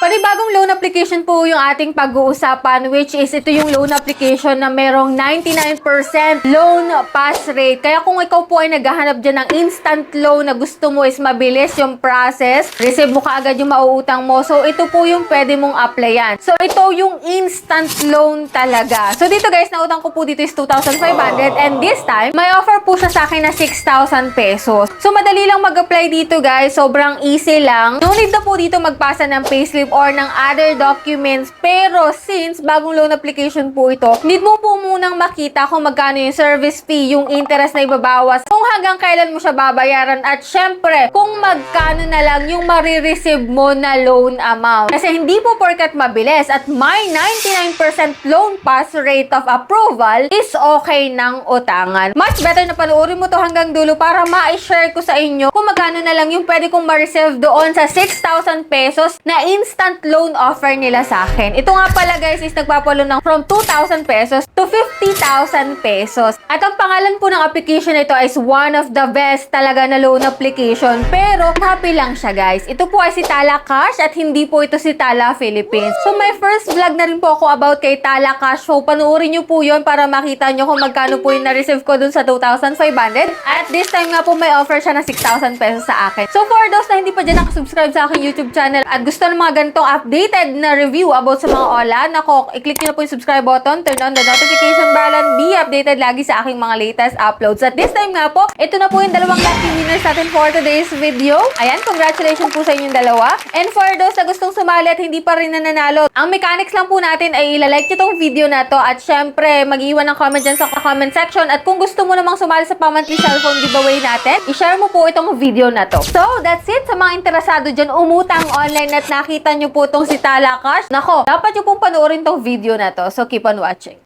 Panibagong loan application po yung ating pag-uusapan, which is ito yung loan application na merong 99% loan pass rate. Kaya kung ikaw po ay naghahanap dyan ng instant loan na gusto mo is mabilis yung process, receive mo kaagad yung mauutang mo, so ito po yung pwede mong applyan. So ito yung instant loan talaga. So dito guys, nautang ko po dito is 2,500 and this time, may offer po siya sa akin na 6,000 pesos. So madali lang mag-apply dito guys, sobrang easy lang. No need na po dito magpasa ng payslip or ng other documents. Pero since bagong loan application po ito, need mo po munang makita kung magkano yung service fee, yung interest na ibabawas, kung hanggang kailan mo siya babayaran, at syempre, kung magkano na lang yung marireceive mo na loan amount. Kasi hindi po porkat mabilis at may 99% loan pass rate of approval is okay ng utangan. Much better na panoorin mo to hanggang dulo para ma-share ko sa inyo kung magkano na lang yung pwede kong ma-receive doon sa 6,000 pesos na instant loan offer nila sa akin. Ito nga pala guys is nagpapalo ng from 2,000 pesos to 50,000 pesos. At ang pangalan po ng application nito is one of the best talaga na loan application. Pero happy lang siya guys. Ito po ay si Tala Cash at hindi po ito si Tala Philippines. So may first vlog na rin po ako about kay Tala Cash. So panoorin nyo po yun para makita nyo kung magkano po yung na-receive ko dun sa 2,500. At this time nga po may offer siya na 6,000 pesos sa akin. So for those na hindi pa dyan nakasubscribe sa aking YouTube channel at gusto ng mga ganitong updated na review about sa mga OLA, nako, i-click nyo na po yung subscribe button, turn on the notification bell, and be updated lagi sa aking mga latest uploads. At this time nga po, ito na po yung dalawang lucky winners natin for today's video. Ayan, congratulations po sa inyong dalawa. And for those na gustong sumali at hindi pa rin nananalo, ang mechanics lang po natin ay ilalike nyo tong video na to at syempre, mag-iwan ng comment dyan sa comment section. At kung gusto mo namang sumali sa pa-monthly cellphone giveaway natin, i-share mo po itong video na to. So, that's it. Sa mga interesado dyan, umutang online at nakita nyo po itong si Tala Cash. Nako, dapat nyo pong panoorin tong video na to. So, keep on watching.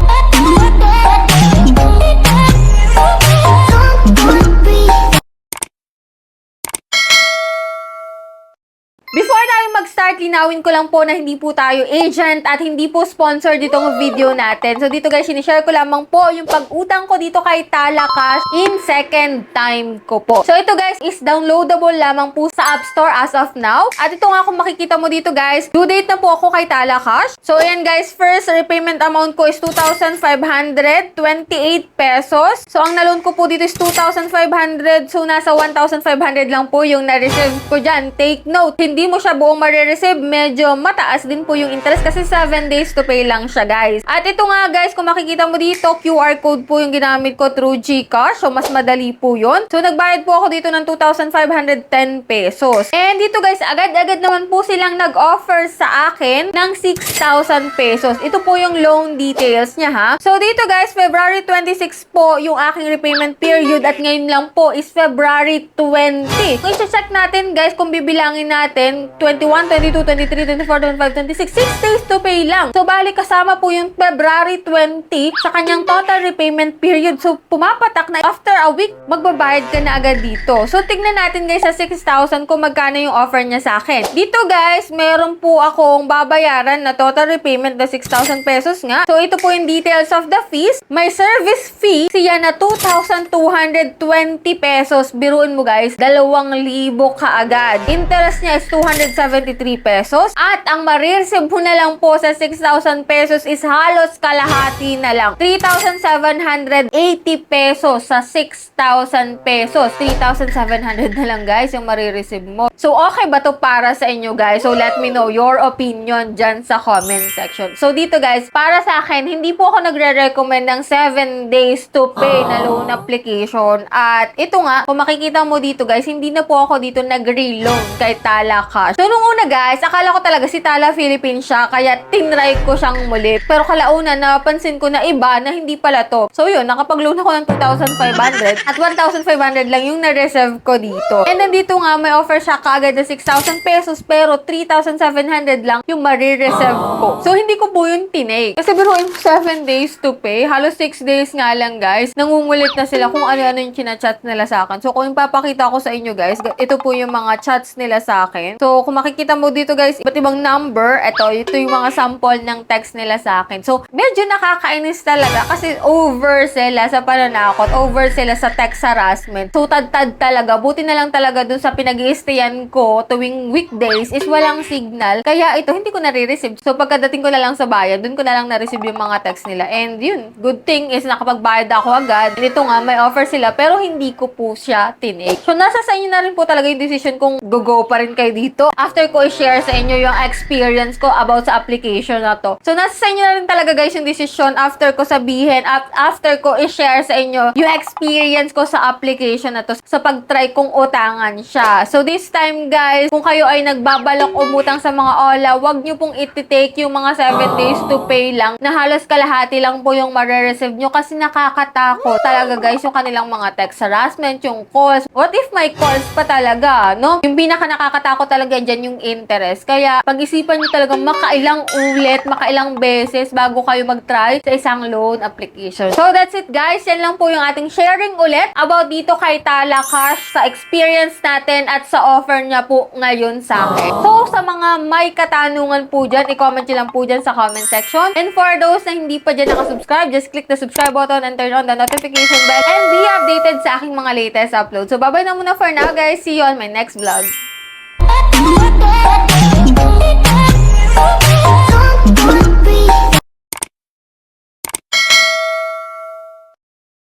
Before tayo mag-start, linawin ko lang po na hindi po tayo agent at hindi po sponsor ditong video natin. So dito guys, sinishare ko lamang po yung pag-utang ko dito kay Tala Cash in second time ko po. So ito guys is downloadable lamang po sa App Store as of now. At ito nga kung makikita mo dito guys, due date na po ako kay Tala Cash. So ayan guys, first repayment amount ko is 2,528 pesos. So ang naloan ko po dito is 2,500. So nasa 1,500 lang po yung na-receive ko dyan. Take note, hindi mo siya buong marireceive, medyo mataas din po yung interest kasi 7 days to pay lang siya guys. At ito nga guys, kung makikita mo dito, QR code po yung ginamit ko through GCash. So mas madali po yun. So nagbayad po ako dito ng 2,510 pesos. And dito guys, agad-agad naman po silang nag-offer sa akin ng 6,000 pesos. Ito po yung loan details niya ha. So dito guys, February 26 po yung aking repayment period at ngayon lang po is February 20. Kung i-check natin guys, kung bibilangin natin, 21, 22, 23, 24, 25, 26, 6 days to pay lang. So, bali kasama po yung February 20 sa kanyang total repayment period. So, pumapatak na after a week, magbabayad ka na agad dito. So, tignan natin guys sa 6,000 kung magkano yung offer niya sa akin. Dito guys, meron po akong babayaran na total repayment na 6,000 pesos nga. So, ito po yung details of the fees. May service fee siya na 2,220 pesos. Biruin mo guys, 2,000 kaagad. Interest niya is 273 pesos. At ang marireceive mo na lang po sa 6,000 pesos is halos kalahati na lang. 3,780 pesos sa 6,000 pesos. 3,700 na lang guys yung marireceive mo. So, okay ba to para sa inyo guys? So, let me know your opinion dyan sa comment section. So, dito guys, para sa akin, hindi po ako nagre-recommend ng 7 days to pay na loan application. At ito nga, kung makikita mo dito guys, hindi na po ako dito nag-reloan kay Tala Cash. So, nung una guys, akala ko talaga si Tala Philippines siya, kaya tinry ko siyang muli. Pero kalaunan, napansin ko na iba na hindi pala to. So, yun, nakapag-loan ako ng 2,500 at 1,500 lang yung na-reserve ko dito. And then dito nga, may offer siya kaagad na 6,000 pesos pero 3,700 lang yung marireserve ko. So, hindi ko po yun tinake. Kasi biruin 7 days to pay. Halos 6 days nga lang guys. Nangungulit na sila kung ano-ano yung chinachat nila sa akin. So, kung ipapakita ko sa inyo guys, ito po yung mga chats nila sa akin. So, kung makikita makikita mo dito guys, iba't ibang number. Ito yung mga sample ng text nila sa akin. So, medyo nakakainis talaga kasi over sila sa pananakot, over sila sa text harassment. So, tad-tad talaga. Buti na lang talaga dun sa pinag-i-stayan ko tuwing weekdays is walang signal. Kaya ito, hindi ko nare-receive. So, pagkadating ko na lang sa bayan, dun ko na lang na-receive yung mga text nila. And yun, good thing is nakapagbayad ako agad. Ito nga, may offer sila pero hindi ko po siya tinake. So, nasa sa inyo na rin po talaga yung decision kung go pa rin kayo dito. After ko i-share sa inyo yung experience ko about sa application na to. So, nasa sa inyo na rin talaga guys yung decision after ko sabihin, after ko i-share sa inyo yung experience ko sa application na to sa pag-try kong utangan siya. So, this time guys, kung kayo ay nagbabalak umutang sa mga OLA, wag nyo pong iti-take yung mga 7 days to pay lang na halos kalahati lang po yung mare-receive nyo kasi nakakatakot talaga guys yung kanilang mga text harassment, yung calls. What if may calls pa talaga, no? Yung pinaka nakakatakot talaga dyan yung interest. Kaya pag-isipan nyo talaga makailang ulit, makailang beses bago kayo mag-try sa isang loan application. So that's it guys. Yan lang po yung ating sharing ulit about dito kay Tala Cash sa experience natin at sa offer niya po ngayon sa akin. So sa mga may katanungan po dyan, i-comment nyo lang po dyan sa comment section. And for those na hindi pa dyan nakasubscribe, just click the subscribe button and turn on the notification bell and be updated sa aking mga latest uploads. So bye-bye na muna for now guys. See you on my next vlog.